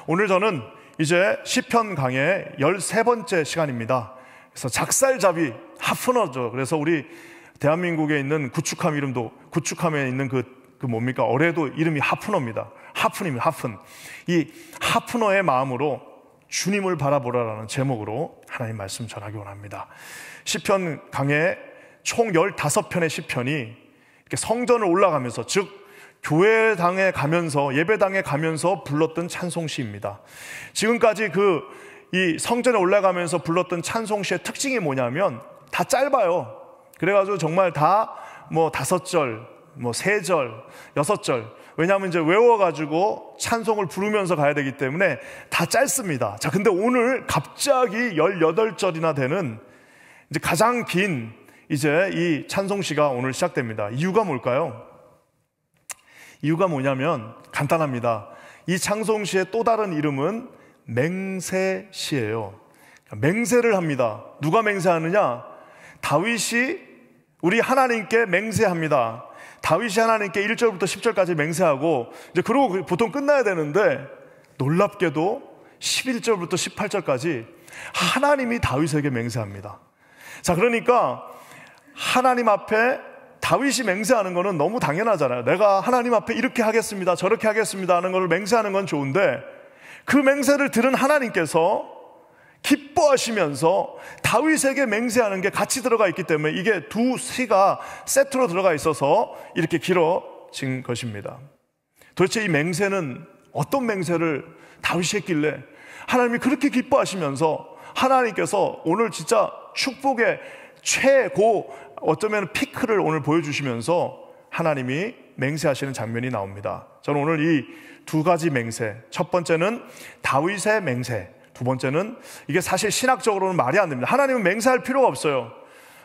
오늘 저는 이제 시편 강의 13번째 시간입니다. 그래서 작살잡이 하프너죠. 그래서 우리 대한민국에 있는 구축함 이름도, 구축함에 있는 그 뭡니까? 어뢰도 이름이 하프너입니다. 하프입니다. 하픈. 이 하프너의 마음으로 주님을 바라보라라는 제목으로 하나님 말씀 전하기 원합니다. 시편 강의 총 15편의 시편이 이렇게 성전을 올라가면서, 즉 교회당에 가면서, 예배당에 가면서 불렀던 찬송시입니다. 지금까지 이 성전에 올라가면서 불렀던 찬송시의 특징이 뭐냐면 다 짧아요. 그래가지고 정말 다 5절, 3절, 6절. 왜냐하면 이제 외워가지고 찬송을 부르면서 가야 되기 때문에 다 짧습니다. 자, 근데 오늘 갑자기 18절이나 되는 이제 가장 긴 이제 이 찬송시가 오늘 시작됩니다. 이유가 뭘까요? 이유가 뭐냐면 간단합니다. 이 찬송시의 또 다른 이름은 맹세시예요. 맹세를 합니다. 누가 맹세하느냐? 다윗이 우리 하나님께 맹세합니다. 다윗이 하나님께 1절부터 10절까지 맹세하고 이제 그러고 보통 끝나야 되는데 놀랍게도 11절부터 18절까지 하나님이 다윗에게 맹세합니다. 자, 그러니까 하나님 앞에 다윗이 맹세하는 거는 너무 당연하잖아요. 내가 하나님 앞에 이렇게 하겠습니다, 저렇게 하겠습니다 하는 걸 맹세하는 건 좋은데, 그 맹세를 들은 하나님께서 기뻐하시면서 다윗에게 맹세하는 게 같이 들어가 있기 때문에 이게 두 시가 세트로 들어가 있어서 이렇게 길어진 것입니다. 도대체 이 맹세는 어떤 맹세를 다윗이 했길래 하나님이 그렇게 기뻐하시면서 하나님께서 오늘 진짜 축복의 최고, 어쩌면 피크를 오늘 보여주시면서 하나님이 맹세하시는 장면이 나옵니다. 저는 오늘 이 두 가지 맹세, 첫 번째는 다윗의 맹세, 두 번째는 이게 사실 신학적으로는 말이 안 됩니다. 하나님은 맹세할 필요가 없어요.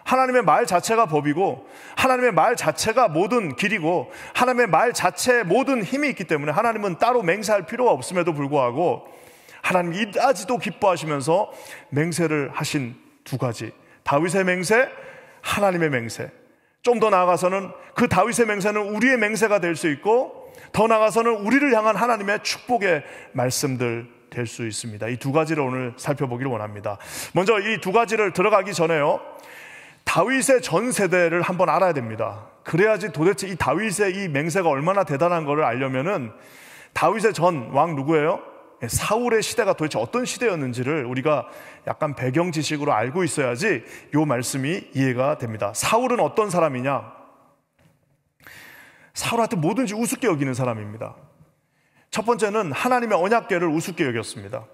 하나님의 말 자체가 법이고, 하나님의 말 자체가 모든 길이고, 하나님의 말 자체에 모든 힘이 있기 때문에 하나님은 따로 맹세할 필요가 없음에도 불구하고 하나님이 이다지도 기뻐하시면서 맹세를 하신 두 가지, 다윗의 맹세, 하나님의 맹세. 좀 더 나아가서는 그 다윗의 맹세는 우리의 맹세가 될 수 있고, 더 나아가서는 우리를 향한 하나님의 축복의 말씀들 될 수 있습니다. 이 두 가지를 오늘 살펴보기를 원합니다. 먼저 이 두 가지를 들어가기 전에요, 다윗의 전 세대를 한번 알아야 됩니다. 그래야지 도대체 이 다윗의 이 맹세가 얼마나 대단한 것을 알려면은 다윗의 전 왕 누구예요? 사울의 시대가 도대체 어떤 시대였는지를 우리가 약간 배경 지식으로 알고 있어야지 이 말씀이 이해가 됩니다. 사울은 어떤 사람이냐? 사울한테 뭐든지 우습게 여기는 사람입니다. 첫 번째는 하나님의 언약궤를 우습게 여겼습니다.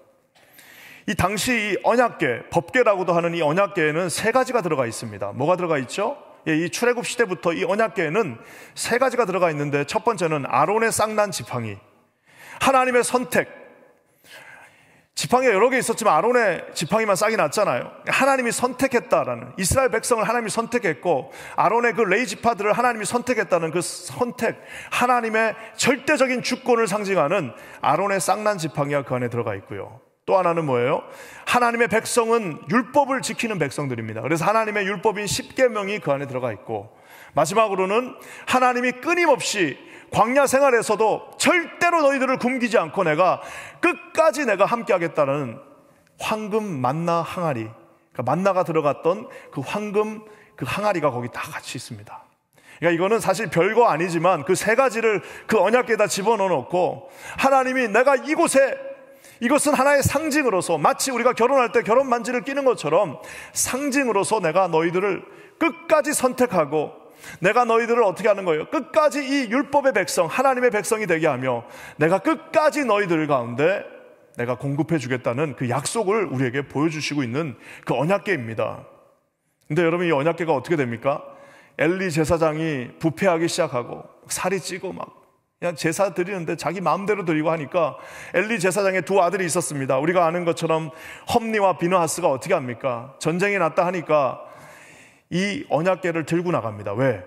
이 당시 이 언약궤, 법궤라고도 하는 이 언약궤에는 세 가지가 들어가 있습니다. 뭐가 들어가 있죠? 이 출애굽 시대부터 이 언약궤에는 세 가지가 들어가 있는데, 첫 번째는 아론의 쌍난 지팡이, 하나님의 선택. 지팡이가 여러 개 있었지만 아론의 지팡이만 싹이 났잖아요. 하나님이 선택했다라는, 이스라엘 백성을 하나님이 선택했고 아론의 그 레위 지파들을 하나님이 선택했다는 그 선택, 하나님의 절대적인 주권을 상징하는 아론의 쌍난 지팡이가 그 안에 들어가 있고요. 또 하나는 뭐예요? 하나님의 백성은 율법을 지키는 백성들입니다. 그래서 하나님의 율법인 10계명이 그 안에 들어가 있고, 마지막으로는 하나님이 끊임없이 광야 생활에서도 절대로 너희들을 굶기지 않고 내가 끝까지 내가 함께 하겠다는 황금 만나 항아리, 그러니까 만나가 들어갔던 그 황금 그 항아리가 거기 다 같이 있습니다. 그러니까 이거는 사실 별거 아니지만 그 세 가지를 그 언약궤에다 집어넣어 놓고 하나님이 내가 이곳에, 이것은 하나의 상징으로서, 마치 우리가 결혼할 때 결혼 반지를 끼는 것처럼 상징으로서 내가 너희들을 끝까지 선택하고 내가 너희들을 어떻게 하는 거예요? 끝까지 이 율법의 백성, 하나님의 백성이 되게 하며 내가 끝까지 너희들 가운데 내가 공급해 주겠다는 그 약속을 우리에게 보여주시고 있는 그 언약궤입니다. 근데 여러분, 이 언약궤가 어떻게 됩니까? 엘리 제사장이 부패하기 시작하고 살이 찌고 막 그냥 제사 드리는데 자기 마음대로 드리고 하니까 엘리 제사장의 두 아들이 있었습니다. 우리가 아는 것처럼 험니와 비느하스가 어떻게 합니까? 전쟁이 났다 하니까 이 언약궤를 들고 나갑니다. 왜?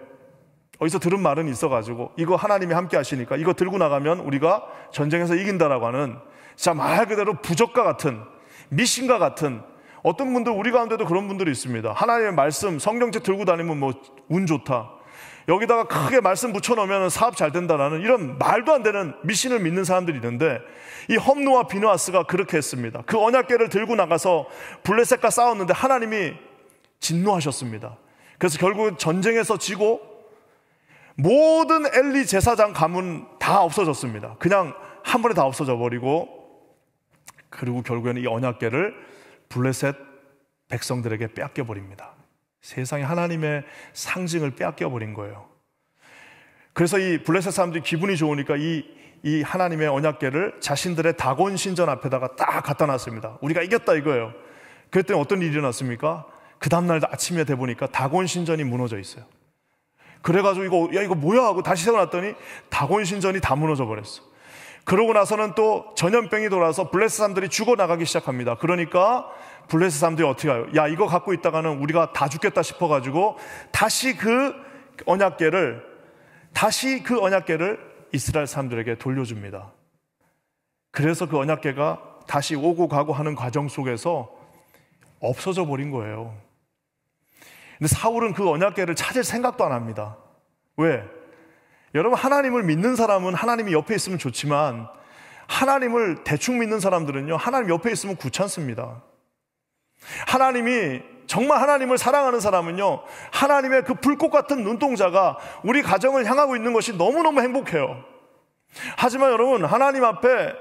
어디서 들은 말은 있어가지고 이거 하나님이 함께 하시니까 이거 들고 나가면 우리가 전쟁에서 이긴다라고 하는, 진짜 말 그대로 부적과 같은, 미신과 같은, 어떤 분들, 우리 가운데도 그런 분들이 있습니다. 하나님의 말씀, 성경책 들고 다니면 뭐 운 좋다. 여기다가 크게 말씀 붙여놓으면 사업 잘 된다라는 이런 말도 안 되는 미신을 믿는 사람들이 있는데, 이 험노와 비느하스가 그렇게 했습니다. 그 언약궤를 들고 나가서 블레셋과 싸웠는데 하나님이 진노하셨습니다. 그래서 결국 전쟁에서 지고 모든 엘리 제사장 가문 다 없어졌습니다. 그냥 한 번에 다 없어져 버리고, 그리고 결국에는 이 언약궤를 블레셋 백성들에게 빼앗겨 버립니다. 세상에 하나님의 상징을 빼앗겨 버린 거예요. 그래서 이 블레셋 사람들이 기분이 좋으니까 이 하나님의 언약궤를 자신들의 다곤 신전 앞에다가 딱 갖다 놨습니다. 우리가 이겼다 이거예요. 그랬더니 어떤 일이 일어났습니까? 그 다음날 아침에 돼 보니까 다곤 신전이 무너져 있어요. 그래가지고 이거 뭐야 하고 다시 세워놨더니 다곤 신전이 다 무너져 버렸어. 그러고 나서는 또 전염병이 돌아서 블레셋 사람들이 죽어나가기 시작합니다. 그러니까 블레셋 사람들이 어떻게 해요? 야, 이거 갖고 있다가는 우리가 다 죽겠다 싶어가지고 다시 그 언약궤를 이스라엘 사람들에게 돌려줍니다. 그래서 그 언약궤가 다시 오고 가고 하는 과정 속에서 없어져 버린 거예요. 근데 사울은 그 언약궤를 찾을 생각도 안 합니다. 왜? 여러분, 하나님을 믿는 사람은 하나님이 옆에 있으면 좋지만, 하나님을 대충 믿는 사람들은요, 하나님 옆에 있으면 귀찮습니다. 정말 하나님을 사랑하는 사람은요, 하나님의 그 불꽃 같은 눈동자가 우리 가정을 향하고 있는 것이 너무너무 행복해요. 하지만 여러분, 하나님 앞에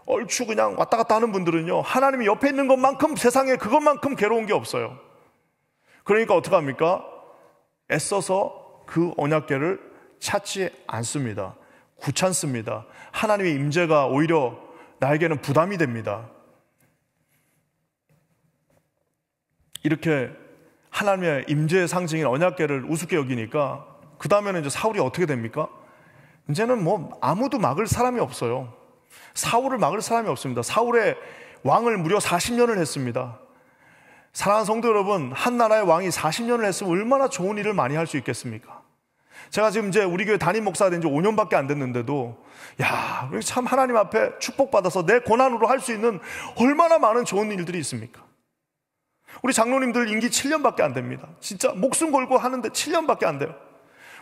얼추 그냥 왔다 갔다 하는 분들은요, 하나님이 옆에 있는 것만큼 세상에 그것만큼 괴로운 게 없어요. 그러니까 어떡합니까? 애써서 그 언약궤를 찾지 않습니다. 귀찮습니다. 하나님의 임재가 오히려 나에게는 부담이 됩니다. 이렇게 하나님의 임재의 상징인 언약궤를 우습게 여기니까 그 다음에는 이제 사울이 어떻게 됩니까? 이제는 뭐 아무도 막을 사람이 없어요. 사울을 막을 사람이 없습니다. 사울의 왕을 무려 40년을 했습니다. 사랑하는 성도 여러분, 한 나라의 왕이 40년을 했으면 얼마나 좋은 일을 많이 할 수 있겠습니까? 제가 지금 이제 우리 교회 담임 목사가 된 지 5년밖에 안 됐는데도, 야, 참 하나님 앞에 축복받아서 내 권한으로 할 수 있는 얼마나 많은 좋은 일들이 있습니까? 우리 장로님들 임기 7년밖에 안 됩니다. 진짜 목숨 걸고 하는데 7년밖에 안 돼요.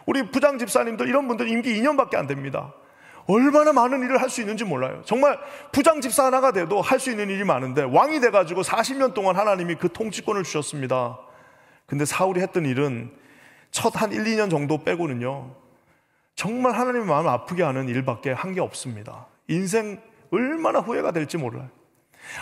우리 부장 집사님들 이런 분들 임기 2년밖에 안 됩니다. 얼마나 많은 일을 할 수 있는지 몰라요. 정말 부장 집사 하나가 돼도 할 수 있는 일이 많은데, 왕이 돼가지고 40년 동안 하나님이 그 통치권을 주셨습니다. 근데 사울이 했던 일은 첫 한 1, 2년 정도 빼고는요, 정말 하나님의 마음을 아프게 하는 일밖에 한 게 없습니다. 인생 얼마나 후회가 될지 몰라요.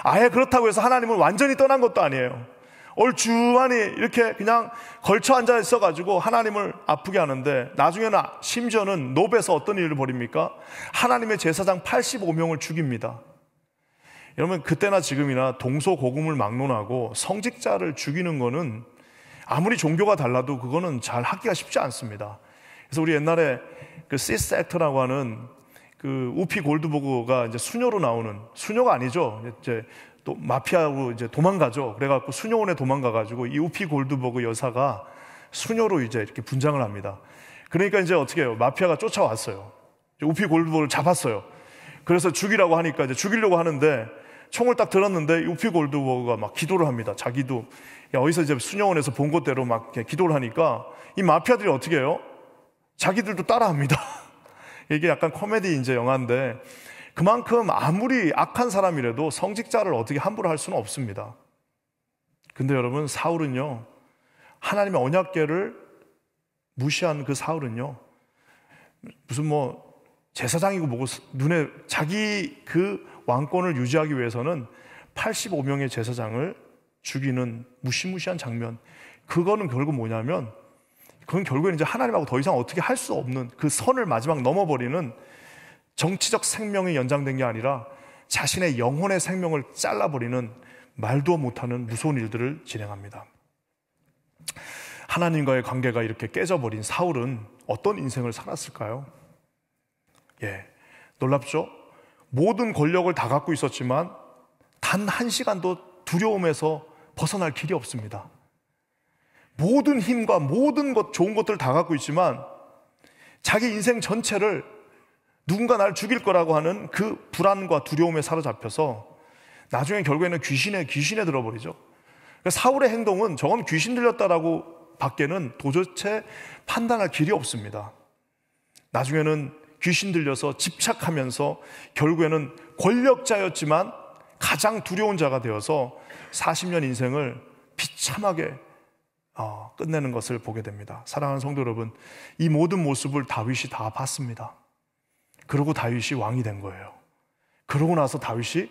아예 그렇다고 해서 하나님을 완전히 떠난 것도 아니에요. 얼주만이 이렇게 그냥 걸쳐 앉아 있어가지고 하나님을 아프게 하는데, 나중에는 심지어는 노베에서 어떤 일을 벌입니까? 하나님의 제사장 85명을 죽입니다. 여러분, 그때나 지금이나 동서고금을 막론하고 성직자를 죽이는 거는 아무리 종교가 달라도 그거는 잘 하기가 쉽지 않습니다. 그래서 우리 옛날에 그 시스 액터라고 하는 그 우피 골드버그가 이제 수녀로 나오는, 수녀가 아니죠. 이제 또 마피아로 이제 도망가죠. 그래갖고 수녀원에 도망가가지고 이 우피 골드버그 여사가 수녀로 이제 이렇게 분장을 합니다. 그러니까 이제 어떻게 해요? 마피아가 쫓아왔어요. 우피 골드버그를 잡았어요. 그래서 죽이라고 하니까 이제 죽이려고 하는데, 총을 딱 들었는데 우피 골드버그가 막 기도를 합니다. 자기도 어디서 이제 수녀원에서 본 것대로 막 기도를 하니까 이 마피아들이 어떻게 해요? 자기들도 따라합니다. 이게 약간 코미디 이제 영화인데, 그만큼 아무리 악한 사람이라도 성직자를 어떻게 함부로 할 수는 없습니다. 근데 여러분, 사울은요, 하나님의 언약궤를 무시한 그 사울은요, 무슨 뭐 제사장이고 뭐고, 눈에 자기 그 왕권을 유지하기 위해서는 85명의 제사장을 죽이는 무시무시한 장면, 그거는 결국 뭐냐면, 그건 결국엔 이제 하나님하고 더 이상 어떻게 할 수 없는 그 선을 마지막 넘어버리는, 정치적 생명이 연장된 게 아니라 자신의 영혼의 생명을 잘라버리는 말도 못하는 무서운 일들을 진행합니다. 하나님과의 관계가 이렇게 깨져버린 사울은 어떤 인생을 살았을까요? 놀랍죠? 모든 권력을 다 갖고 있었지만 단 한 시간도 두려움에서 벗어날 길이 없습니다. 모든 힘과 모든 좋은 것들을 다 갖고 있지만 자기 인생 전체를 누군가 나를 죽일 거라고 하는 그 불안과 두려움에 사로잡혀서 나중에 결국에는 귀신에 들어버리죠. 그러니까 사울의 행동은 저건 귀신 들렸다라고 밖에는 도대체 판단할 길이 없습니다. 나중에는 귀신 들려서 집착하면서 결국에는 권력자였지만 가장 두려운 자가 되어서 40년 인생을 비참하게 끝내는 것을 보게 됩니다. 사랑하는 성도 여러분, 이 모든 모습을 다윗이 다 봤습니다. 그러고 다윗이 왕이 된 거예요. 그러고 나서 다윗이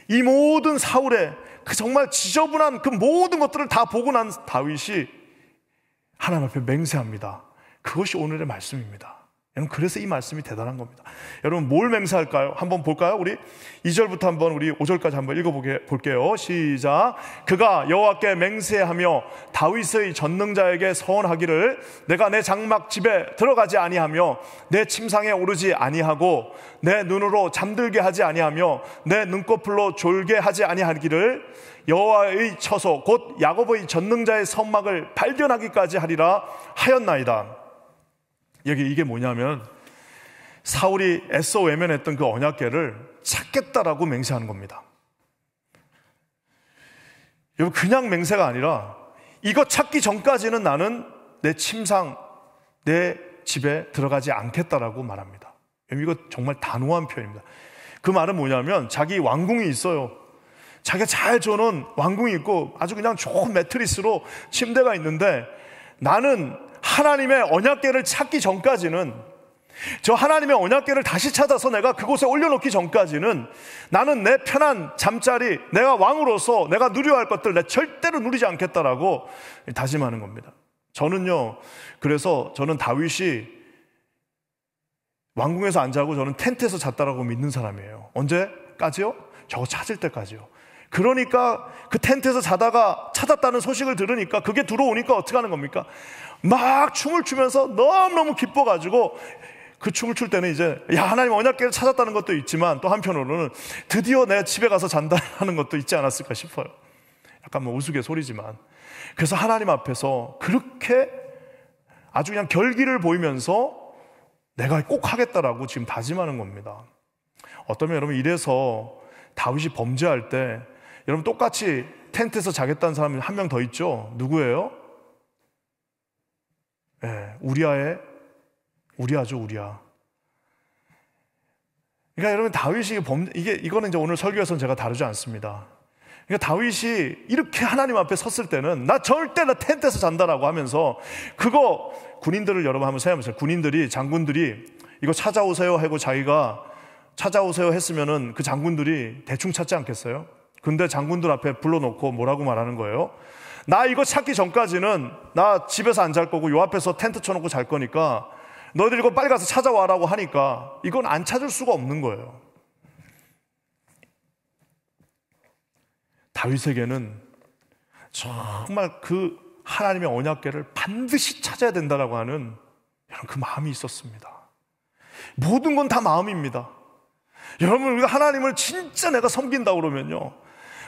이 모든 사울의 그 정말 지저분한 그 모든 것들을 다 보고 난 다윗이 하나님 앞에 맹세합니다. 그것이 오늘의 말씀입니다. 여러분, 그래서 이 말씀이 대단한 겁니다. 여러분, 뭘 맹세할까요? 한번 볼까요? 우리 2절부터 한번 우리 5절까지 한번 읽어볼게요. 시작. 그가 여호와께 맹세하며 다윗의 전능자에게 서원하기를 내가 내 장막 집에 들어가지 아니하며 내 침상에 오르지 아니하고 내 눈으로 잠들게 하지 아니하며 내 눈꺼풀로 졸게 하지 아니하기를 여호와의 처소 곧 야곱의 전능자의 성막을 발견하기까지 하리라 하였나이다. 여기 이게 뭐냐면 사울이 애써 외면했던 그 언약궤를 찾겠다라고 맹세하는 겁니다. 여러분, 그냥 맹세가 아니라 이거 찾기 전까지는 나는 내 침상, 내 집에 들어가지 않겠다라고 말합니다. 이거 정말 단호한 표현입니다. 그 말은 뭐냐면 자기 왕궁이 있어요. 자기가 잘 줘놓은 왕궁이 있고 아주 그냥 좋은 매트리스로 침대가 있는데 나는 하나님의 언약궤를 찾기 전까지는, 저 하나님의 언약궤를 다시 찾아서 내가 그곳에 올려놓기 전까지는 나는 내 편한 잠자리, 내가 왕으로서 내가 누려야 할 것들 내 절대로 누리지 않겠다라고 다짐하는 겁니다. 저는요, 그래서 저는 다윗이 왕궁에서 안 자고 저는 텐트에서 잤다라고 믿는 사람이에요. 언제까지요? 저거 찾을 때까지요. 그러니까 그 텐트에서 자다가 찾았다는 소식을 들으니까 그게 들어오니까 어떻게 하는 겁니까? 막 춤을 추면서 너무너무 기뻐가지고 그 춤을 출 때는 이제 하나님 언약궤를 찾았다는 것도 있지만 또 한편으로는 드디어 내 집에 가서 잔다는 것도 있지 않았을까 싶어요. 약간 뭐 우스갯소리지만. 그래서 하나님 앞에서 그렇게 아주 그냥 결기를 보이면서 내가 꼭 하겠다라고 지금 다짐하는 겁니다. 어쩌면 여러분 이래서 다윗이 범죄할 때 여러분 똑같이 텐트에서 자겠다는 사람이 한 명 더 있죠? 누구예요? 네, 우리아죠, 우리아. 그러니까 여러분 다윗이 이거는 이제 오늘 설교에서는 제가 다루지 않습니다. 그러니까 다윗이 이렇게 하나님 앞에 섰을 때는 나 절대 나 텐트에서 잔다라고 하면서 그거 군인들을 여러분 한번 생각해보세요. 군인들이 장군들이 이거 찾아오세요 하고 자기가 찾아오세요 했으면은 그 장군들이 대충 찾지 않겠어요? 근데 장군들 앞에 불러놓고 뭐라고 말하는 거예요? 나 이거 찾기 전까지는 나 집에서 안 잘 거고 요 앞에서 텐트 쳐놓고 잘 거니까 너희들 이거 빨리 가서 찾아와라고 하니까 이건 안 찾을 수가 없는 거예요. 다윗에게는 정말 그 하나님의 언약궤를 반드시 찾아야 된다라고 하는 그 마음이 있었습니다. 모든 건 다 마음입니다. 여러분, 우리가 하나님을 진짜 내가 섬긴다 그러면요,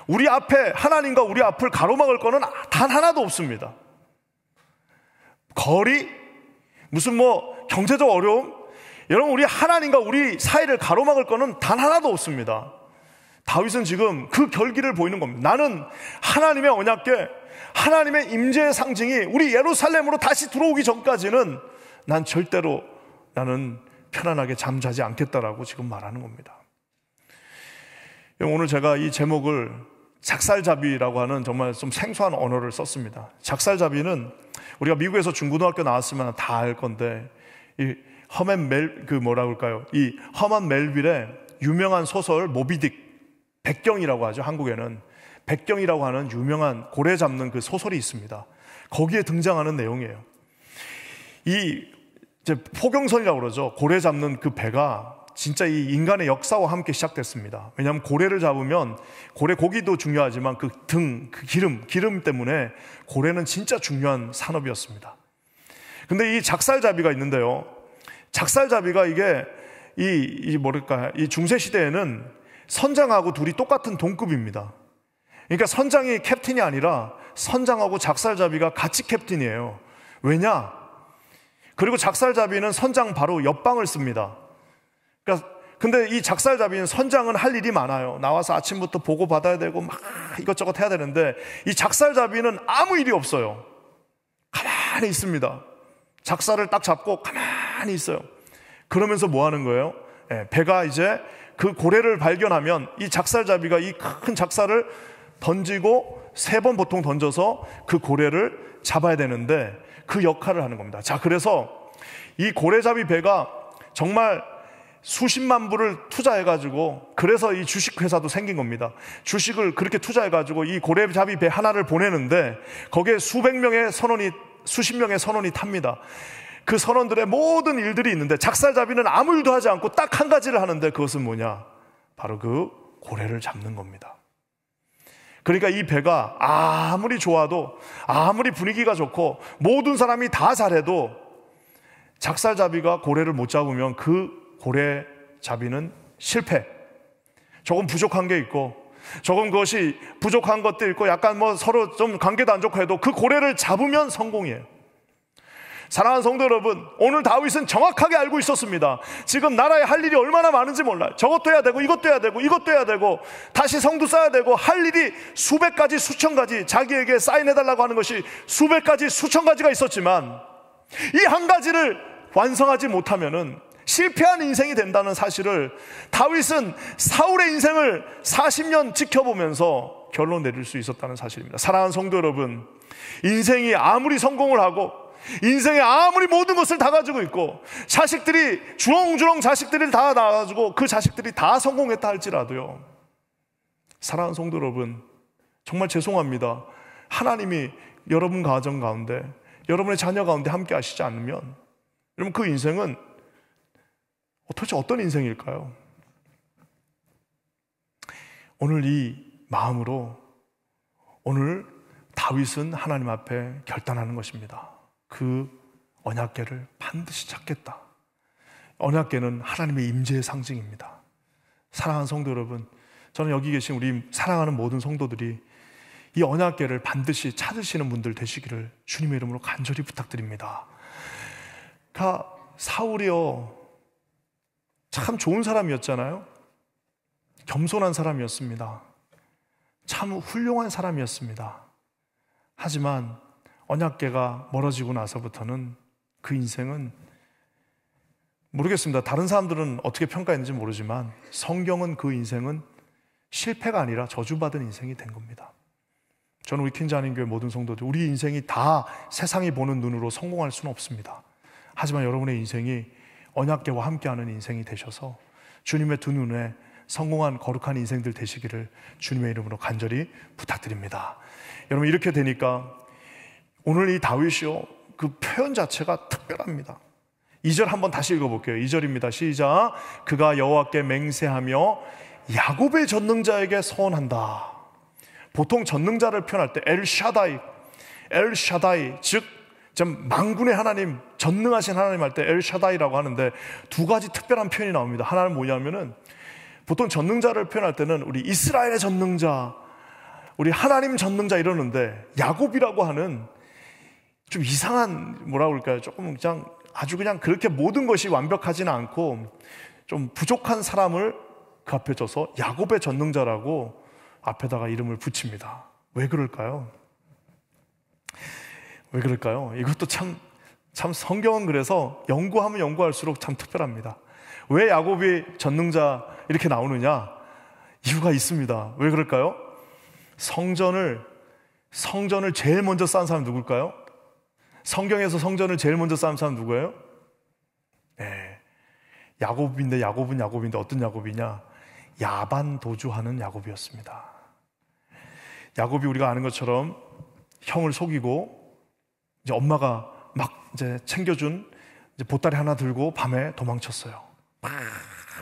우리 앞에 하나님과 우리 앞을 가로막을 거는 단 하나도 없습니다. 거리, 무슨 뭐 경제적 어려움, 여러분 우리 하나님과 우리 사이를 가로막을 거는 단 하나도 없습니다. 다윗은 지금 그 결기를 보이는 겁니다. 나는 하나님의 언약궤, 하나님의 임재의 상징이 우리 예루살렘으로 다시 들어오기 전까지는 난 절대로 나는 편안하게 잠자지 않겠다라고 지금 말하는 겁니다. 오늘 제가 이 제목을 작살잡이라고 하는 정말 좀 생소한 언어를 썼습니다. 작살잡이는 우리가 미국에서 중고등학교 나왔으면 다 알 건데, 이 허먼 멜빌의 유명한 소설 모비딕, 백경이라고 하죠. 한국에는 백경이라고 하는 유명한 고래 잡는 그 소설이 있습니다. 거기에 등장하는 내용이에요. 이 이제 포경선이라고 그러죠. 고래 잡는 그 배가 진짜 이 인간의 역사와 함께 시작됐습니다. 왜냐하면 고래를 잡으면 고래 고기도 중요하지만 그 등, 그 기름 때문에 고래는 진짜 중요한 산업이었습니다. 근데 이 작살잡이가 있는데요. 작살잡이가 이게 이 중세 시대에는 선장하고 둘이 똑같은 동급입니다. 그러니까 선장이 캡틴이 아니라 선장하고 작살잡이가 같이 캡틴이에요. 왜냐? 그리고 작살잡이는 선장 바로 옆방을 씁니다. 그러니까 근데 이 작살잡이는 선장은 할 일이 많아요. 나와서 아침부터 보고 받아야 되고 막 이것저것 해야 되는데 이 작살잡이는 아무 일이 없어요. 가만히 가만히 있습니다. 작사를 딱 잡고 가만히 있어요. 그러면서 뭐 하는 거예요? 배가 이제 그 고래를 발견하면 이 작살잡이가 이 큰 작살을 던지고 3번 보통 던져서 그 고래를 잡아야 되는데 그 역할을 하는 겁니다. 자, 그래서 이 고래잡이 배가 정말 수십만 불을 투자해가지고, 그래서 이 주식회사도 생긴 겁니다. 주식을 그렇게 투자해가지고 이 고래잡이 배 하나를 보내는데 거기에 수십 명의 선원이 탑니다. 그 선원들의 모든 일들이 있는데 작살잡이는 아무 일도 하지 않고 딱 한 가지를 하는데, 그것은 뭐냐? 바로 그 고래를 잡는 겁니다. 그러니까 이 배가 아무리 좋아도, 아무리 분위기가 좋고 모든 사람이 다 잘해도 작살잡이가 고래를 못 잡으면 그 고래잡이는 실패. 조금 부족한 게 있고, 조금 그것이 부족한 것도 있고, 약간 뭐 서로 좀 관계도 안 좋고 해도 그 고래를 잡으면 성공이에요. 사랑하는 성도 여러분, 오늘 다윗은 정확하게 알고 있었습니다. 지금 나라에 할 일이 얼마나 많은지 몰라요. 저것도 해야 되고 이것도 해야 되고 이것도 해야 되고 다시 성도 쌓아야 되고, 할 일이 수백 가지 수천 가지, 자기에게 사인해달라고 하는 것이 수백 가지 수천 가지가 있었지만 이 한 가지를 완성하지 못하면은 실패한 인생이 된다는 사실을 다윗은 사울의 인생을 40년 지켜보면서 결론 내릴 수 있었다는 사실입니다. 사랑하는 성도 여러분, 인생이 아무리 성공을 하고 인생에 아무리 모든 것을 다 가지고 있고 자식들이 주렁주렁 자식들이 다 나와가지고 그 자식들이 다 성공했다 할지라도요, 사랑하는 성도 여러분, 정말 죄송합니다. 하나님이 여러분 가정 가운데, 여러분의 자녀 가운데 함께 하시지 않으면 여러분 그 인생은 도대체 어떤 인생일까요? 오늘 이 마음으로 오늘 다윗은 하나님 앞에 결단하는 것입니다. 그 언약궤를 반드시 찾겠다. 언약궤는 하나님의 임재의 상징입니다. 사랑하는 성도 여러분, 저는 여기 계신 우리 사랑하는 모든 성도들이 이 언약궤를 반드시 찾으시는 분들 되시기를 주님의 이름으로 간절히 부탁드립니다. 사울이요, 참 좋은 사람이었잖아요. 겸손한 사람이었습니다. 참 훌륭한 사람이었습니다. 하지만 언약궤가 멀어지고 나서부터는 그 인생은, 모르겠습니다. 다른 사람들은 어떻게 평가했는지 모르지만 성경은 그 인생은 실패가 아니라 저주받은 인생이 된 겁니다. 저는 우리 퀸자님교회 모든 성도들, 우리 인생이 다 세상이 보는 눈으로 성공할 수는 없습니다. 하지만 여러분의 인생이 언약궤와 함께하는 인생이 되셔서 주님의 두 눈에 성공한 거룩한 인생들 되시기를 주님의 이름으로 간절히 부탁드립니다. 여러분, 이렇게 되니까 오늘 이 다윗이요, 그 표현 자체가 특별합니다. 2절 한번 다시 읽어볼게요. 2절입니다. 시작. 그가 여호와께 맹세하며 야곱의 전능자에게 서원한다. 보통 전능자를 표현할 때 엘샤다이, 즉 만군의 하나님, 전능하신 하나님 할 때 엘샤다이라고 하는데 두 가지 특별한 표현이 나옵니다. 하나는 뭐냐면은, 보통 전능자를 표현할 때는 우리 이스라엘의 전능자, 우리 하나님 전능자 이러는데, 야곱이라고 하는 좀 이상한, 뭐라고 그럴까요? 조금 그냥 아주 그냥 그렇게 모든 것이 완벽하지는 않고 좀 부족한 사람을 그 앞에 둬서 야곱의 전능자라고 앞에다가 이름을 붙입니다. 왜 그럴까요? 왜 그럴까요? 이것도 참 성경은 그래서 연구하면 연구할수록 참 특별합니다. 왜 야곱이 전능자 이렇게 나오느냐? 이유가 있습니다. 왜 그럴까요? 성전을 제일 먼저 쌓은 사람 누굴까요? 성경에서 성전을 제일 먼저 쌓은 사람 누구예요? 네, 야곱인데 어떤 야곱이냐? 야반 도주하는 야곱이었습니다. 야곱이 우리가 아는 것처럼 형을 속이고 이제 엄마가 막 이제 챙겨준 이제 보따리 하나 들고 밤에 도망쳤어요.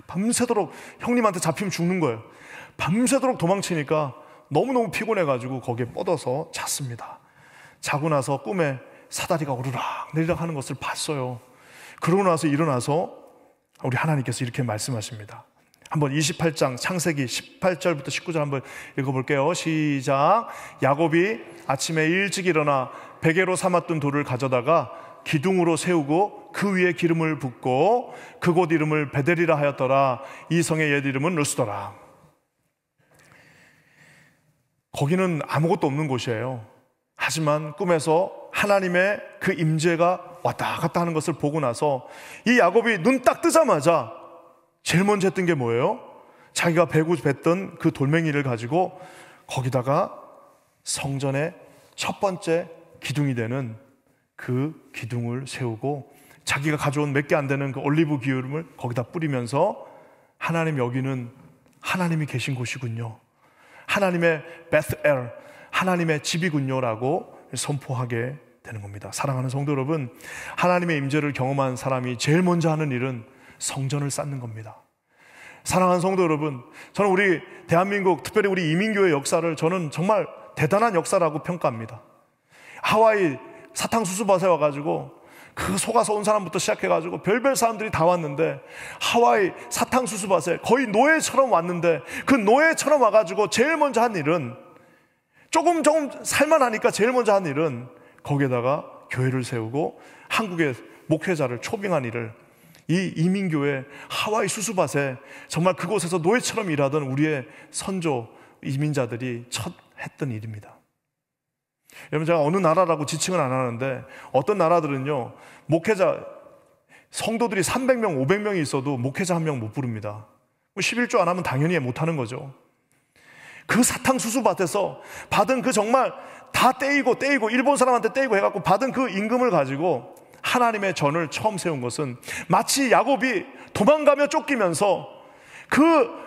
밤새도록, 형님한테 잡히면 죽는 거예요. 밤새도록 도망치니까 너무너무 피곤해가지고 거기에 뻗어서 잤습니다. 자고 나서 꿈에 사다리가 오르락 내리락 하는 것을 봤어요. 그러고 나서 일어나서 우리 하나님께서 이렇게 말씀하십니다. 한번 28장 창세기 18절부터 19절 한번 읽어볼게요. 시작. 야곱이 아침에 일찍 일어나 베개로 삼았던 돌을 가져다가 기둥으로 세우고 그 위에 기름을 붓고 그곳 이름을 베델이라 하였더라. 이 성의 옛 이름은 루스더라. 거기는 아무것도 없는 곳이에요. 하지만 꿈에서 하나님의 그 임재가 왔다 갔다 하는 것을 보고 나서 이 야곱이 눈 딱 뜨자마자 제일 먼저 했던 게 뭐예요? 자기가 베고 뱄던 그 돌멩이를 가지고 거기다가 성전의 첫 번째 기둥이 되는 그 기둥을 세우고 자기가 가져온 몇 개 안 되는 그 올리브 기름을 거기다 뿌리면서 하나님, 여기는 하나님이 계신 곳이군요, 하나님의 베스엘, 하나님의 집이군요라고 선포하게 되는 겁니다. 사랑하는 성도 여러분, 하나님의 임재를 경험한 사람이 제일 먼저 하는 일은 성전을 쌓는 겁니다. 사랑하는 성도 여러분, 저는 우리 대한민국, 특별히 우리 이민교의 역사를 저는 정말 대단한 역사라고 평가합니다. 하와이 사탕수수밭에 와가지고 그 속아서 온 사람부터 시작해가지고 별별 사람들이 다 왔는데, 하와이 사탕수수밭에 거의 노예처럼 왔는데, 그 노예처럼 와가지고 제일 먼저 한 일은, 조금 살만하니까 제일 먼저 한 일은 거기에다가 교회를 세우고 한국의 목회자를 초빙한 일을, 이 이민교회 하와이 수수밭에 정말 그곳에서 노예처럼 일하던 우리의 선조 이민자들이 첫 했던 일입니다. 여러분, 제가 어느 나라라고 지칭은 안 하는데 어떤 나라들은요, 목회자 성도들이 300명, 500명이 있어도 목회자 한 명 못 부릅니다. 11조 안 하면 당연히 못하는 거죠. 그 사탕수수밭에서 받은 그 정말 다 떼이고 일본 사람한테 떼이고 해갖고 받은 그 임금을 가지고 하나님의 전을 처음 세운 것은, 마치 야곱이 도망가며 쫓기면서 그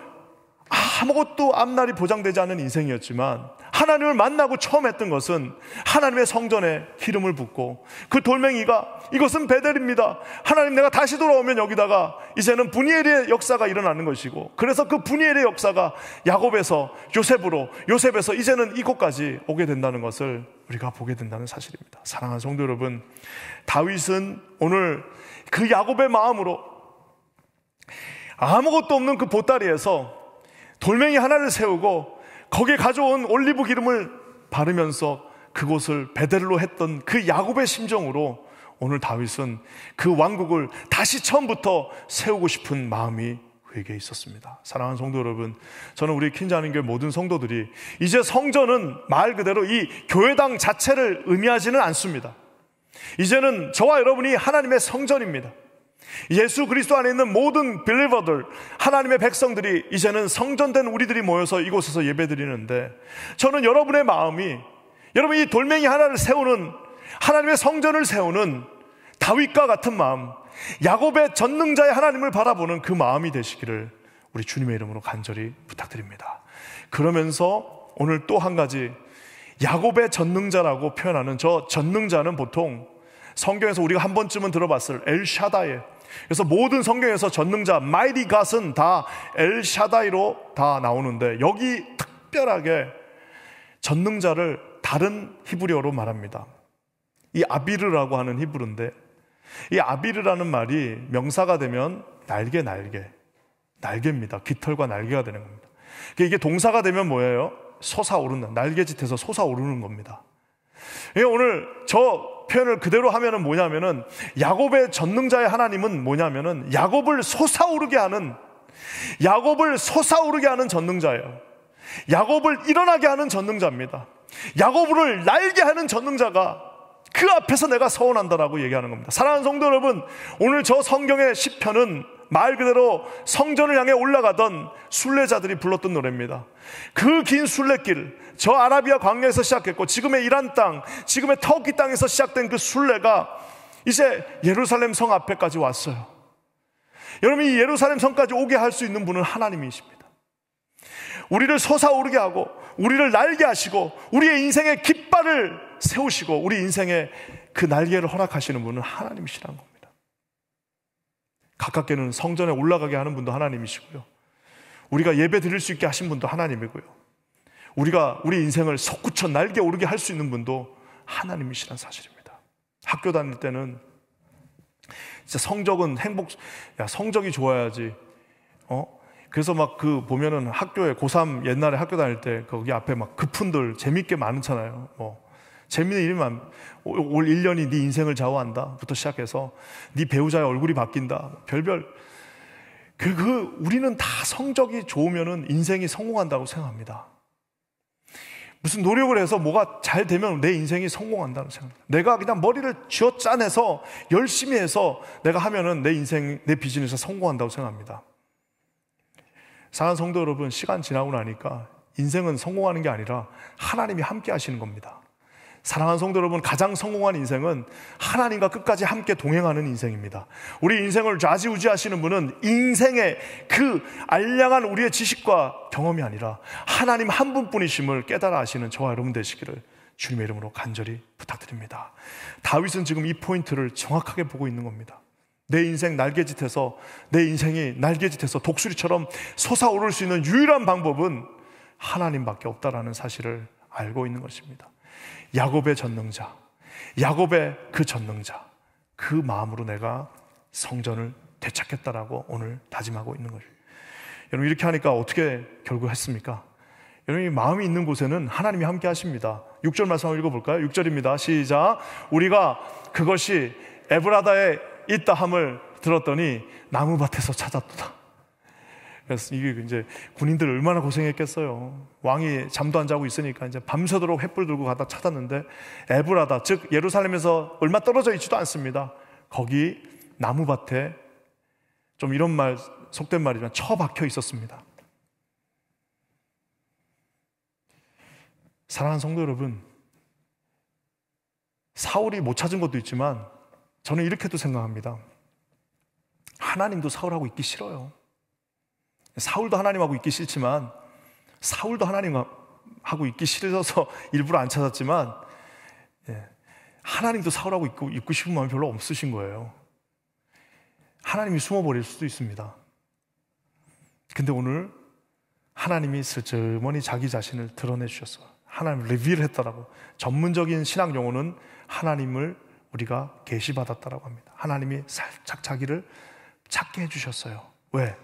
아무것도 앞날이 보장되지 않는 인생이었지만, 하나님을 만나고 처음 했던 것은 하나님의 성전에 기름을 붓고, 그 돌멩이가 이것은 베델입니다, 하나님 내가 다시 돌아오면 여기다가 이제는 분이엘의 역사가 일어나는 것이고, 그래서 그 분이엘의 역사가 야곱에서 요셉으로, 요셉에서 이제는 이곳까지 오게 된다는 것을 우리가 보게 된다는 사실입니다. 사랑하는 성도 여러분, 다윗은 오늘 그 야곱의 마음으로 아무것도 없는 그 보따리에서 돌멩이 하나를 세우고 거기에 가져온 올리브 기름을 바르면서 그곳을 베델로 했던 그 야곱의 심정으로 오늘 다윗은 그 왕국을 다시 처음부터 세우고 싶은 마음이 그에게 있었습니다. 사랑하는 성도 여러분, 저는 우리 퀸자는교회 모든 성도들이 이제 성전은 말 그대로 이 교회당 자체를 의미하지는 않습니다. 이제는 저와 여러분이 하나님의 성전입니다. 예수 그리스도 안에 있는 모든 빌리버들, 하나님의 백성들이 이제는 성전된 우리들이 모여서 이곳에서 예배드리는데, 저는 여러분의 마음이, 여러분 이 돌멩이 하나를 세우는, 하나님의 성전을 세우는 다윗과 같은 마음, 야곱의 전능자의 하나님을 바라보는 그 마음이 되시기를 우리 주님의 이름으로 간절히 부탁드립니다. 그러면서 오늘 또 한 가지, 야곱의 전능자라고 표현하는 저 전능자는 보통 성경에서 우리가 한 번쯤은 들어봤을 엘샤다이, 그래서 모든 성경에서 전능자, Mighty God은 다 엘샤다이로 다 나오는데, 여기 특별하게 전능자를 다른 히브리어로 말합니다. 이 아비르라고 하는 히브리인데, 이 아비르라는 말이 명사가 되면 날개입니다. 깃털과 날개가 되는 겁니다. 이게 동사가 되면 뭐예요? 솟아오르는, 날개짓해서 솟아오르는 겁니다. 오늘 저 표현을 그대로 하면은 뭐냐면은, 야곱의 전능자의 하나님은 뭐냐면은 야곱을 솟아오르게 하는 전능자예요. 야곱을 일어나게 하는 전능자입니다. 야곱을 날게 하는 전능자가 그 앞에서 내가 서원한다라고 얘기하는 겁니다. 사랑하는 성도 여러분, 오늘 저 성경의 시편은 말 그대로 성전을 향해 올라가던 순례자들이 불렀던 노래입니다. 그 긴 순례길, 저 아라비아 광야에서 시작했고 지금의 이란 땅, 지금의 터키 땅에서 시작된 그 순례가 이제 예루살렘 성 앞에까지 왔어요. 여러분, 이 예루살렘 성까지 오게 할 수 있는 분은 하나님이십니다. 우리를 솟아오르게 하고 우리를 날게 하시고 우리의 인생의 깃발을 세우시고 우리 인생의 그 날개를 허락하시는 분은 하나님이시라는 겁니다. 가깝게는 성전에 올라가게 하는 분도 하나님이시고요, 우리가 예배 드릴 수 있게 하신 분도 하나님이고요, 우리가 우리 인생을 솟구쳐 날개 오르게 할 수 있는 분도 하나님이시라는 사실입니다. 학교 다닐 때는 진짜 성적은 성적이 좋아야지. 그래서 막 그 보면은 학교에 고3 옛날에 학교 다닐 때 거기 앞에 막 그푼들 재밌게 많잖아요. 재밌는 일만, 올 1년이 네 인생을 좌우한다 부터 시작해서 네 배우자의 얼굴이 바뀐다, 별별. 우리는 다 성적이 좋으면은 인생이 성공한다고 생각합니다. 무슨 노력을 해서 뭐가 잘 되면 내 인생이 성공한다는 생각입니다. 내가 그냥 머리를 쥐어짜내서 열심히 해서 내가 하면은 내 인생, 내 비즈니스에 성공한다고 생각합니다. 사랑하는 성도 여러분, 시간 지나고 나니까 인생은 성공하는 게 아니라 하나님이 함께 하시는 겁니다. 사랑하는 성도 여러분, 가장 성공한 인생은 하나님과 끝까지 함께 동행하는 인생입니다. 우리 인생을 좌지우지하시는 분은 인생의 그 알량한 우리의 지식과 경험이 아니라 하나님 한 분뿐이심을 깨달아 아시는 저와 여러분 되시기를 주님의 이름으로 간절히 부탁드립니다. 다윗은 지금 이 포인트를 정확하게 보고 있는 겁니다. 내 인생 날개짓해서, 내 인생이 날개짓해서 독수리처럼 솟아오를 수 있는 유일한 방법은 하나님밖에 없다라는 사실을 알고 있는 것입니다. 야곱의 전능자, 야곱의 그 전능자, 그 마음으로 내가 성전을 되찾겠다라고 오늘 다짐하고 있는 거죠. 여러분, 이렇게 하니까 어떻게 결국 했습니까? 여러분, 마음이 있는 곳에는 하나님이 함께 하십니다. 6절 말씀 한번 읽어볼까요? 6절입니다. 시작. 우리가 그것이 에브라다에 있다 함을 들었더니 나무밭에서 찾았다. 그래서 이게 이제 군인들 얼마나 고생했겠어요. 왕이 잠도 안 자고 있으니까 이제 밤새도록 횃불 들고 가다 찾았는데 에브라다, 즉 예루살렘에서 얼마 떨어져 있지도 않습니다. 거기 나무밭에 좀 이런 말, 속된 말이지만 처박혀 있었습니다. 사랑하는 성도 여러분, 사울이 못 찾은 것도 있지만 저는 이렇게도 생각합니다. 하나님도 사울하고 있기 싫어요. 사울도 하나님하고 있기 싫지만, 사울도 하나님하고 있기 싫어서 일부러 안 찾았지만, 하나님도 사울하고 있고 싶은 마음이 별로 없으신 거예요. 하나님이 숨어버릴 수도 있습니다. 근데 오늘 하나님이 슬쩍머니 자기 자신을 드러내 주셨어요. 하나님을 리빌 했다라고. 전문적인 신학 용어는 하나님을 우리가 계시받았다라고 합니다. 하나님이 살짝 자기를 찾게 해주셨어요. 왜?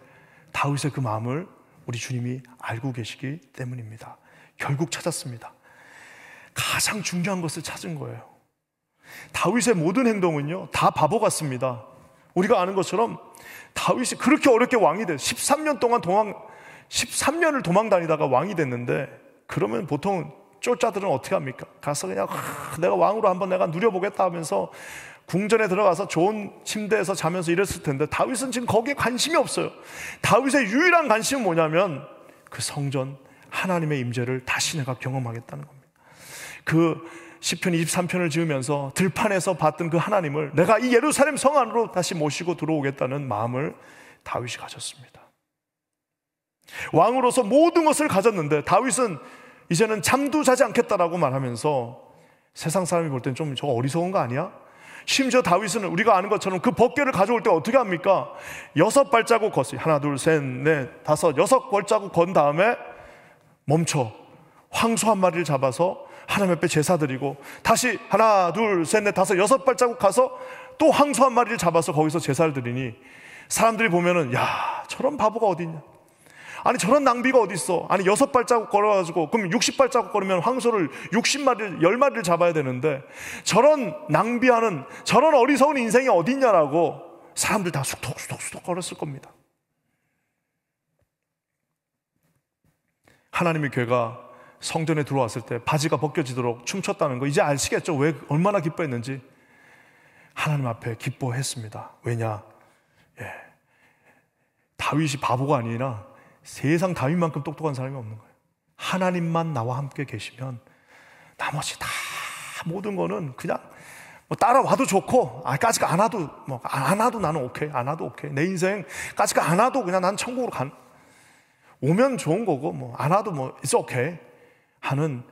다윗의 그 마음을 우리 주님이 알고 계시기 때문입니다. 결국 찾았습니다. 가장 중요한 것을 찾은 거예요. 다윗의 모든 행동은요, 다 바보 같습니다. 우리가 아는 것처럼 다윗이 그렇게 어렵게 왕이 돼 13년을 도망 다니다가 왕이 됐는데, 그러면 보통 쫄자들은 어떻게 합니까? 가서 그냥 내가 왕으로 한번 내가 누려보겠다 하면서 궁전에 들어가서 좋은 침대에서 자면서 이랬을 텐데, 다윗은 지금 거기에 관심이 없어요. 다윗의 유일한 관심은 뭐냐면 그 성전, 하나님의 임재를 다시 내가 경험하겠다는 겁니다. 그 시편 23편을 지으면서 들판에서 봤던 그 하나님을 내가 이 예루살렘 성 안으로 다시 모시고 들어오겠다는 마음을 다윗이 가졌습니다. 왕으로서 모든 것을 가졌는데 다윗은 이제는 잠도 자지 않겠다라고 말하면서 세상 사람이 볼 땐 좀 저거 어리석은 거 아니야? 심지어 다윗은 우리가 아는 것처럼 그 법궤를 가져올 때 어떻게 합니까? 6발자국 걷어요. 하나, 둘, 셋, 넷, 다섯, 6발자국 건 다음에 멈춰 황소 한 마리를 잡아서 하나님 앞에 제사 드리고, 다시 하나, 둘, 셋, 넷, 다섯, 6발자국 가서 또 황소 한 마리를 잡아서 거기서 제사를 드리니, 사람들이 보면은 야, 저런 바보가 어디 있냐, 아니 저런 낭비가 어디 있어, 아니 6발자국 걸어가지고 그럼 60발자국 걸으면 황소를 60마리를 10마리를 잡아야 되는데 저런 낭비하는 저런 어리석은 인생이 어디 있냐라고 사람들 다 수덕수덕 걸었을 겁니다. 하나님의 괴가 성전에 들어왔을 때 바지가 벗겨지도록 춤췄다는 거 이제 아시겠죠? 왜 얼마나 기뻐했는지. 하나님 앞에 기뻐했습니다. 왜냐? 다윗이 바보가 아니라 세상 다윗만큼 똑똑한 사람이 없는 거예요. 하나님만 나와 함께 계시면 나머지 다 모든 거는 그냥 뭐 따라와도 좋고, 까지가 안 와도 안 와도 나는 오케이, 안 와도 오케이. 내 인생 까지가 안 와도 그냥 난 천국으로 오면 좋은 거고, 안 와도 it's okay 하는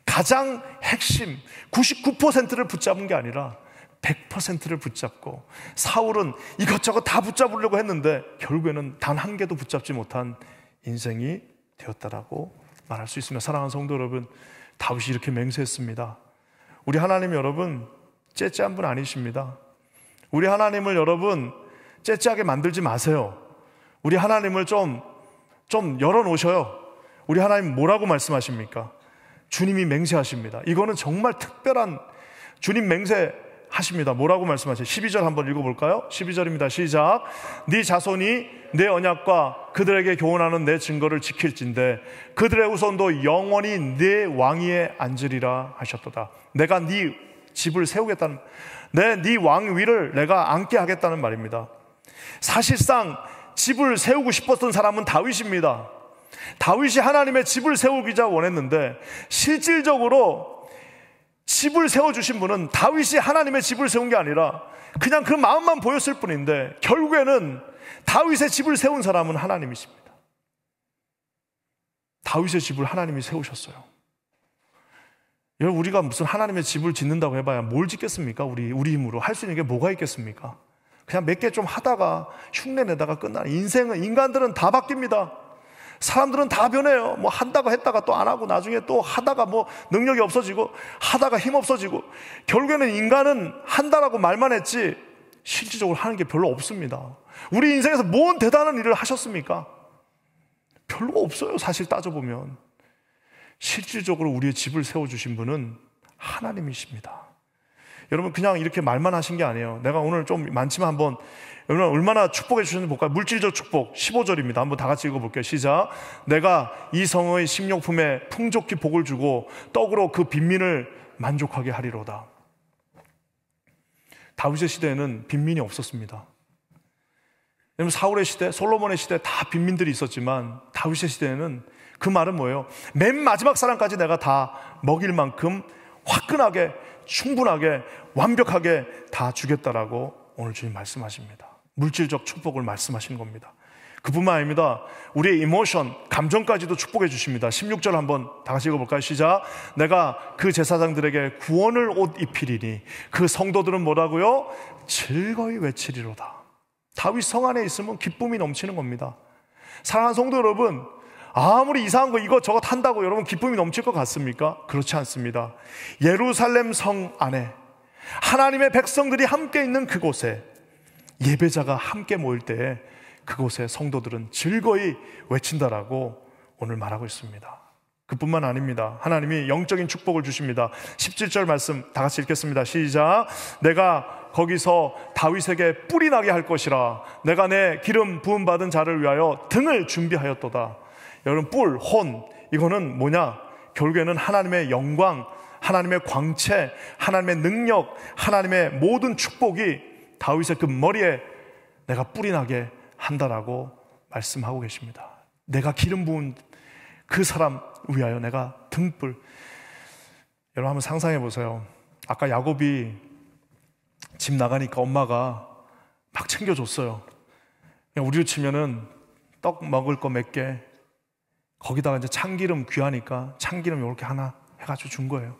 가장 핵심 99%를 붙잡은 게 아니라 100%를 붙잡고, 사울은 이것저것 다 붙잡으려고 했는데 결국에는 단 한 개도 붙잡지 못한 인생이 되었다라고 말할 수 있습니다. 사랑하는 성도 여러분, 다윗이 이렇게 맹세했습니다. 우리 하나님 여러분 째째한 분 아니십니다. 우리 하나님을 여러분 째째하게 만들지 마세요. 우리 하나님을 좀 열어놓으셔요. 우리 하나님 뭐라고 말씀하십니까? 주님이 맹세하십니다. 이거는 정말 특별한 주님 맹세하십니다. 뭐라고 말씀하세요? 12절 한번 읽어볼까요? 12절입니다. 시작. 네 자손이 내 언약과 그들에게 교훈하는 내 증거를 지킬진대 그들의 후손도 영원히 내 왕위에 앉으리라 하셨도다. 내가 네 집을 세우겠다는, 네 왕위를 내가 앉게 하겠다는 말입니다. 사실상 집을 세우고 싶었던 사람은 다윗입니다. 다윗이 하나님의 집을 세우기자 원했는데 실질적으로 집을 세워주신 분은 다윗이 하나님의 집을 세운 게 아니라 그냥 그 마음만 보였을 뿐인데 결국에는 다윗의 집을 세운 사람은 하나님이십니다. 다윗의 집을 하나님이 세우셨어요. 여러분, 우리가 무슨 하나님의 집을 짓는다고 해봐야 뭘 짓겠습니까? 우리 힘으로 할 수 있는 게 뭐가 있겠습니까? 그냥 몇 개 좀 하다가 흉내 내다가 끝나는, 인간들은 다 바뀝니다. 사람들은 다 변해요. 뭐 한다고 했다가 또 안 하고 나중에 또 하다가 뭐 능력이 없어지고 하다가 힘 없어지고 결국에는 인간은 한다라고 말만 했지 실질적으로 하는 게 별로 없습니다. 우리 인생에서 뭔 대단한 일을 하셨습니까? 별로 없어요. 사실 따져보면 실질적으로 우리의 집을 세워주신 분은 하나님이십니다. 여러분, 그냥 이렇게 말만 하신 게 아니에요. 내가 오늘 좀 많지만 한번 여러분 얼마나 축복해 주셨는지 볼까요? 물질적 축복 15절입니다. 한번 다 같이 읽어볼게요. 시작. 내가 이 성의 식료품에 풍족히 복을 주고 떡으로 그 빈민을 만족하게 하리로다. 다윗의 시대에는 빈민이 없었습니다. 여러분, 사울의 시대, 솔로몬의 시대 다 빈민들이 있었지만 다윗의 시대에는 그 말은 뭐예요? 맨 마지막 사람까지 내가 다 먹일 만큼 화끈하게, 충분하게, 완벽하게 다 주겠다라고 오늘 주님 말씀하십니다. 물질적 축복을 말씀하시는 겁니다. 그뿐만 아닙니다. 우리의 이모션, 감정까지도 축복해 주십니다. 16절 한번 다 같이 읽어볼까요? 시작. 내가 그 제사장들에게 구원을 옷 입히리니 그 성도들은 뭐라고요? 즐거이 외치리로다. 다윗 성 안에 있으면 기쁨이 넘치는 겁니다. 사랑하는 성도 여러분, 아무리 이상한 거 이것저것 한다고 여러분 기쁨이 넘칠 것 같습니까? 그렇지 않습니다. 예루살렘 성 안에 하나님의 백성들이 함께 있는 그곳에 예배자가 함께 모일 때에 그곳에 성도들은 즐거이 외친다라고 오늘 말하고 있습니다. 그뿐만 아닙니다. 하나님이 영적인 축복을 주십니다. 17절 말씀 다 같이 읽겠습니다. 시작. 내가 거기서 다윗에게 뿔이 나게 할 것이라. 내가 내 기름 부음 받은 자를 위하여 등을 준비하였도다. 여러분, 뿔, 혼, 이거는 뭐냐? 결국에는 하나님의 영광, 하나님의 광채, 하나님의 능력, 하나님의 모든 축복이 다윗의 그 머리에 내가 뿔이 나게 한다라고 말씀하고 계십니다. 내가 기름 부은 그 사람 위하여 내가 등불. 여러분 한번 상상해 보세요. 아까 야곱이 집 나가니까 엄마가 막 챙겨줬어요. 그냥 우리로 치면은 떡 먹을 거 몇 개, 거기다가 이제 참기름 귀하니까 참기름 이렇게 하나 해가지고 준 거예요.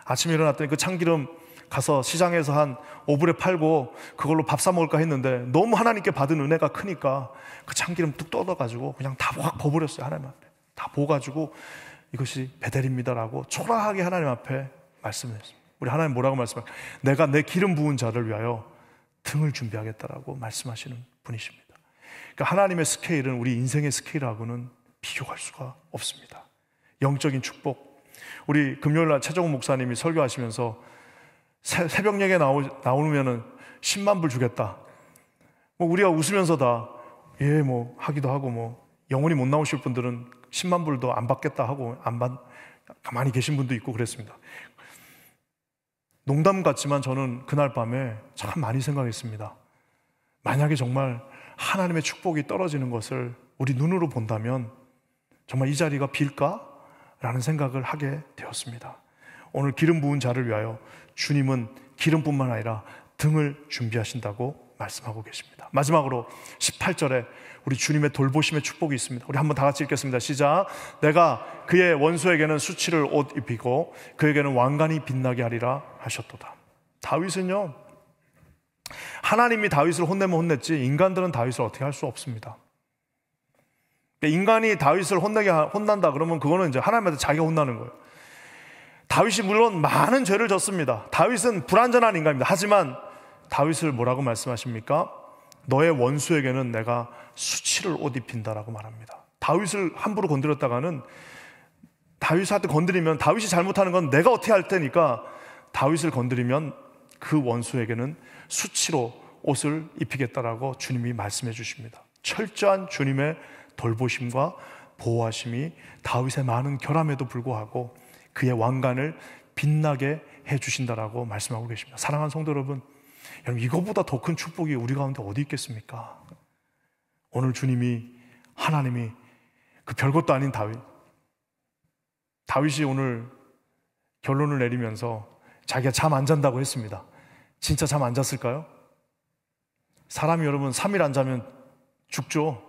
아침에 일어났더니 그 참기름 가서 시장에서 한 5불에 팔고 그걸로 밥 사 먹을까 했는데 너무 하나님께 받은 은혜가 크니까 그 참기름 뚝 떠다가지고 그냥 다 확 버버렸어요. 하나님 앞에 다 보가지고 이것이 베델입니다라고 초라하게 하나님 앞에 말씀했습니다. 우리 하나님 뭐라고 말씀하세요? 내가 내 기름 부은 자를 위하여 등을 준비하겠다라고 말씀하시는 분이십니다. 그러니까 하나님의 스케일은 우리 인생의 스케일하고는 비교할 수가 없습니다. 영적인 축복. 우리 금요일날 최정훈 목사님이 설교하시면서 새벽 예배 나오면은 10만 불 주겠다. 뭐 우리가 웃으면서 다 예 뭐 하기도 하고 뭐 영원히 못 나오실 분들은 10만 불도 안 받겠다 하고 가만히 계신 분도 있고 그랬습니다. 농담 같지만 저는 그날 밤에 참 많이 생각했습니다. 만약에 정말 하나님의 축복이 떨어지는 것을 우리 눈으로 본다면 정말 이 자리가 빌까? 라는 생각을 하게 되었습니다. 오늘 기름 부은 자를 위하여 주님은 기름뿐만 아니라 등을 준비하신다고 말씀하고 계십니다. 마지막으로 18절에 우리 주님의 돌보심의 축복이 있습니다. 우리 한번 다 같이 읽겠습니다. 시작. 내가 그의 원수에게는 수치를 옷 입히고 그에게는 왕관이 빛나게 하리라 하셨도다. 다윗은요, 하나님이 다윗을 혼내면 혼냈지 인간들은 다윗을 어떻게 할 수 없습니다. 인간이 다윗을 혼난다 그러면 그거는 이제 하나님한테 자기가 혼나는 거예요. 다윗이 물론 많은 죄를 졌습니다. 다윗은 불완전한 인간입니다. 하지만 다윗을 뭐라고 말씀하십니까? 너의 원수에게는 내가 수치를 옷 입힌다라고 말합니다. 다윗을 함부로 건드렸다가는 다윗한테 건드리면 다윗이 잘못하는 건 내가 어떻게 할 테니까 다윗을 건드리면 그 원수에게는 수치로 옷을 입히겠다라고 주님이 말씀해 주십니다. 철저한 주님의 돌보심과 보호하심이 다윗의 많은 결함에도 불구하고 그의 왕관을 빛나게 해주신다라고 말씀하고 계십니다. 사랑하는 성도 여러분, 이거보다 더 큰 축복이 우리 가운데 어디 있겠습니까? 오늘 하나님이 그 별것도 아닌 다윗이 오늘 결론을 내리면서 자기가 잠 안 잔다고 했습니다. 진짜 잠 안 잤을까요? 사람이 여러분 3일 안 자면 죽죠.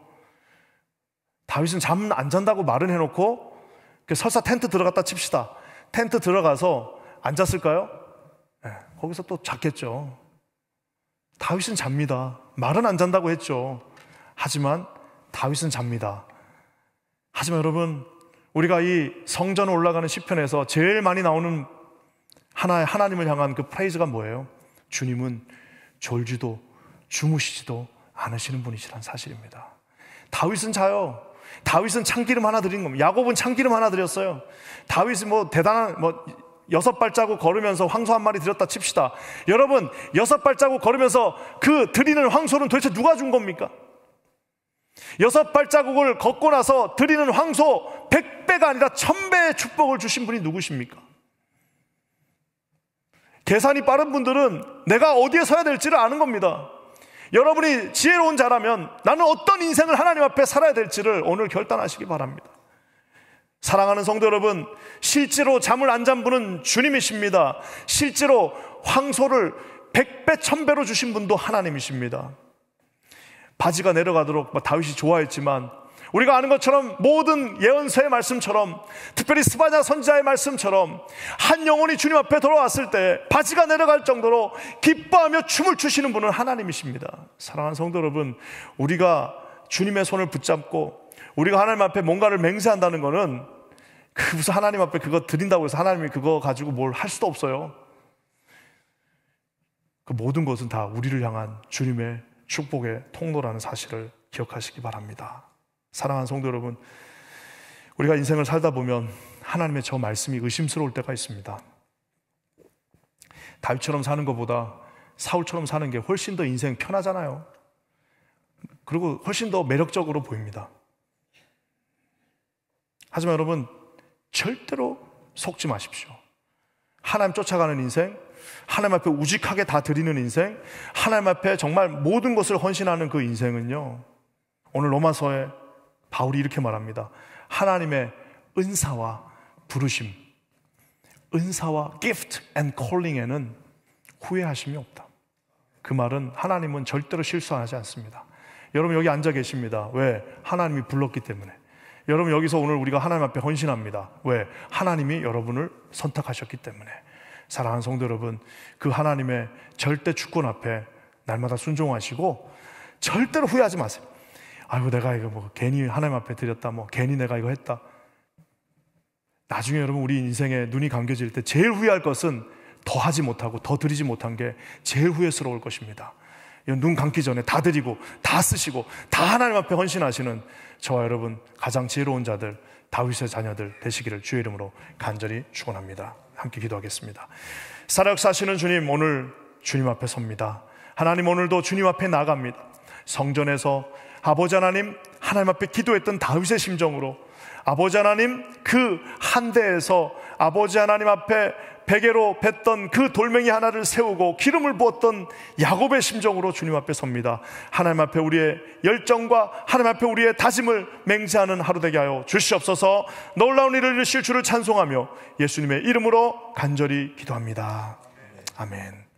다윗은 잠 안 잔다고 말은 해놓고 설사 텐트 들어갔다 칩시다. 텐트 들어가서 안 잤을까요? 네, 거기서 또 잤겠죠. 다윗은 잡니다. 말은 안 잔다고 했죠. 하지만 다윗은 잡니다. 하지만 여러분, 우리가 이 성전 올라가는 시편에서 제일 많이 나오는 하나님을 향한 그 프레이즈가 뭐예요? 주님은 졸지도 주무시지도 않으시는 분이시란 사실입니다. 다윗은 자요. 다윗은 참기름 하나 드린 겁니다. 야곱은 참기름 하나 드렸어요. 다윗은 대단한 6발자국 걸으면서 황소 한 마리 드렸다 칩시다. 여러분, 6발자국 걸으면서 그 드리는 황소는 도대체 누가 준 겁니까? 6발자국을 걷고 나서 드리는 황소 100배가 아니라 1000배의 축복을 주신 분이 누구십니까? 계산이 빠른 분들은 내가 어디에 서야 될지를 아는 겁니다. 여러분이 지혜로운 자라면 나는 어떤 인생을 하나님 앞에 살아야 될지를 오늘 결단하시기 바랍니다. 사랑하는 성도 여러분, 실제로 잠을 안 잔 분은 주님이십니다. 실제로 황소를 100배, 1000배로 주신 분도 하나님이십니다. 바지가 내려가도록 다윗이 좋아했지만 우리가 아는 것처럼 모든 예언서의 말씀처럼, 특별히 스바냐 선지자의 말씀처럼 한 영혼이 주님 앞에 돌아왔을 때 바지가 내려갈 정도로 기뻐하며 춤을 추시는 분은 하나님이십니다. 사랑하는 성도 여러분, 우리가 주님의 손을 붙잡고 우리가 하나님 앞에 뭔가를 맹세한다는 것은 무슨 하나님 앞에 그거 드린다고 해서 하나님이 그거 가지고 뭘 할 수도 없어요. 그 모든 것은 다 우리를 향한 주님의 축복의 통로라는 사실을 기억하시기 바랍니다. 사랑하는 성도 여러분, 우리가 인생을 살다 보면 하나님의 저 말씀이 의심스러울 때가 있습니다. 다윗처럼 사는 것보다 사울처럼 사는 게 훨씬 더 인생 편하잖아요. 그리고 훨씬 더 매력적으로 보입니다. 하지만 여러분, 절대로 속지 마십시오. 하나님 쫓아가는 인생, 하나님 앞에 우직하게 다 드리는 인생, 하나님 앞에 정말 모든 것을 헌신하는 그 인생은요, 오늘 로마서에 바울이 이렇게 말합니다. 하나님의 은사와 부르심, 은사와 gift and calling에는 후회하심이 없다. 그 말은 하나님은 절대로 실수하지 않습니다. 여러분 여기 앉아 계십니다. 왜? 하나님이 불렀기 때문에. 여러분 여기서 오늘 우리가 하나님 앞에 헌신합니다. 왜? 하나님이 여러분을 선택하셨기 때문에. 사랑하는 성도 여러분, 그 하나님의 절대 주권 앞에 날마다 순종하시고 절대로 후회하지 마세요. 아이고 내가 이거 괜히 하나님 앞에 드렸다, 괜히 내가 이거 했다. 나중에 여러분 우리 인생에 눈이 감겨질 때 제일 후회할 것은 더 하지 못하고 더 드리지 못한 게 제일 후회스러울 것입니다. 눈 감기 전에 다 드리고 다 쓰시고 다 하나님 앞에 헌신하시는 저와 여러분 가장 지혜로운 자들, 다윗의 자녀들 되시기를 주의 이름으로 간절히 축원합니다. 함께 기도하겠습니다. 살아역사하시는 주님, 오늘 주님 앞에 섭니다. 하나님, 오늘도 주님 앞에 나아갑니다. 성전에서 아버지 하나님 앞에 기도했던 다윗의 심정으로, 아버지 하나님 그 한대에서 아버지 하나님 앞에 베개로 뱉던 그 돌멩이 하나를 세우고 기름을 부었던 야곱의 심정으로 주님 앞에 섭니다. 하나님 앞에 우리의 열정과 하나님 앞에 우리의 다짐을 맹세하는 하루 되게 하여 주시옵소서. 놀라운 일을 이루실 주를 찬송하며 예수님의 이름으로 간절히 기도합니다. 아멘.